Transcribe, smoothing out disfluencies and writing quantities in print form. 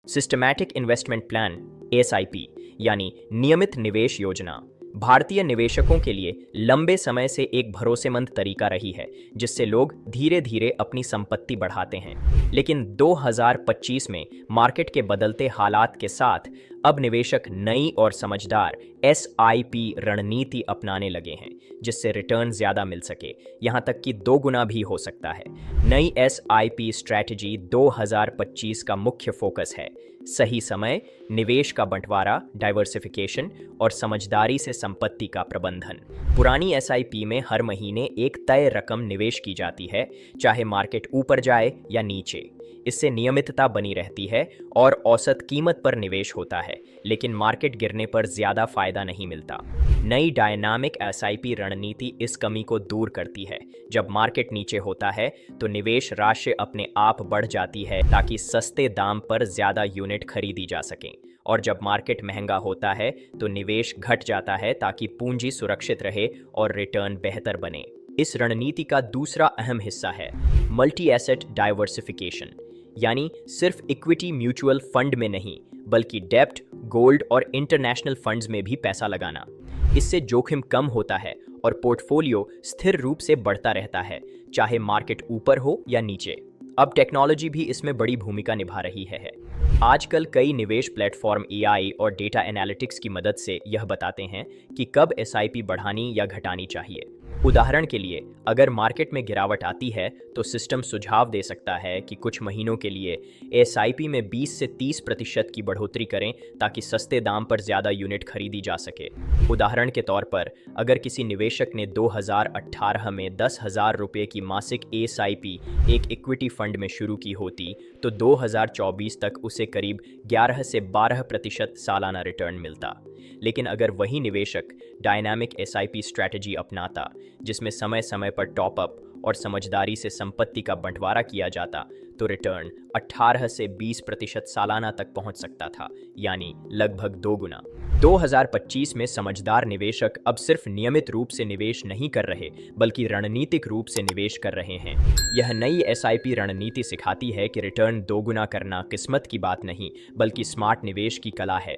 Systematic investment plan SIP यानी नियमित निवेश योजना भारतीय निवेशकों के लिए लंबे समय से एक भरोसेमंद तरीका रही है, जिससे लोग धीरे धीरे अपनी संपत्ति बढ़ाते हैं। लेकिन 2025 में मार्केट के बदलते हालात के साथ अब निवेशक नई और समझदार एसआईपी रणनीति अपनाने लगे हैं, जिससे रिटर्न ज्यादा मिल सके, यहां तक कि 2 गुना भी हो सकता है। नई एसआईपी स्ट्रैटेजी 2025 का मुख्य फोकस है सही समय, निवेश का बंटवारा डाइवर्सिफिकेशन और समझदारी से संपत्ति का प्रबंधन। पुरानी एसआईपी में हर महीने एक तय रकम निवेश की जाती है, चाहे मार्केट ऊपर जाए या नीचे। इससे नियमितता बनी रहती है और औसत कीमत पर निवेश होता है, लेकिन मार्केट गिरने पर ज्यादा फायदा नहीं मिलता। नई डायनामिक एसआईपी रणनीति इस कमी को दूर करती है। जब मार्केट नीचे होता है तो निवेश राशि अपने आप बढ़ जाती है ताकि सस्ते दाम पर ज्यादा यूनिट खरीदी जा सकें, और जब मार्केट महंगा होता है तो निवेश घट जाता है ताकि पूंजी सुरक्षित रहे और रिटर्न बेहतर बने। इस रणनीति का दूसरा अहम हिस्सा है मल्टी एसेट डाइवर्सिफिकेशन, यानी सिर्फ इक्विटी म्यूचुअल फंड में नहीं बल्कि डेब्ट, गोल्ड और इंटरनेशनल फंड्स में भी पैसा लगाना। इससे जोखिम कम होता है और पोर्टफोलियो स्थिर रूप से बढ़ता रहता है, चाहे मार्केट ऊपर हो या नीचे। अब टेक्नोलॉजी भी इसमें बड़ी भूमिका निभा रही है। आजकल कई निवेश प्लेटफॉर्म एआई और डेटा एनालिटिक्स की मदद से यह बताते हैं कि कब एसआईपी बढ़ानी या घटानी चाहिए। उदाहरण के लिए, अगर मार्केट में गिरावट आती है तो सिस्टम सुझाव दे सकता है कि कुछ महीनों के लिए एसआईपी में 20 से 30% की बढ़ोतरी करें ताकि सस्ते दाम पर ज़्यादा यूनिट खरीदी जा सके। उदाहरण के तौर पर, अगर किसी निवेशक ने 2018 में 10,000 रुपये की मासिक एसआईपी एक इक्विटी फंड में शुरू की होती तो 2024 तक उसे करीब 11 से 12% सालाना रिटर्न मिलता। लेकिन अगर वही निवेशक डायनामिक एसआईपी स्ट्रैटेजी अपनाता, जिसमें समय समय पर टॉपअप और समझदारी से संपत्ति का बंटवारा किया जाता, तो रिटर्न 18 से 20% सालाना तक पहुंच सकता था, यानी लगभग 2 गुना। 2025 में समझदार निवेशक अब सिर्फ नियमित रूप से निवेश नहीं कर रहे बल्कि रणनीतिक रूप से निवेश कर रहे हैं। यह नई एसआईपी रणनीति सिखाती है कि रिटर्न 2 गुना करना किस्मत की बात नहीं बल्कि स्मार्ट निवेश की कला है।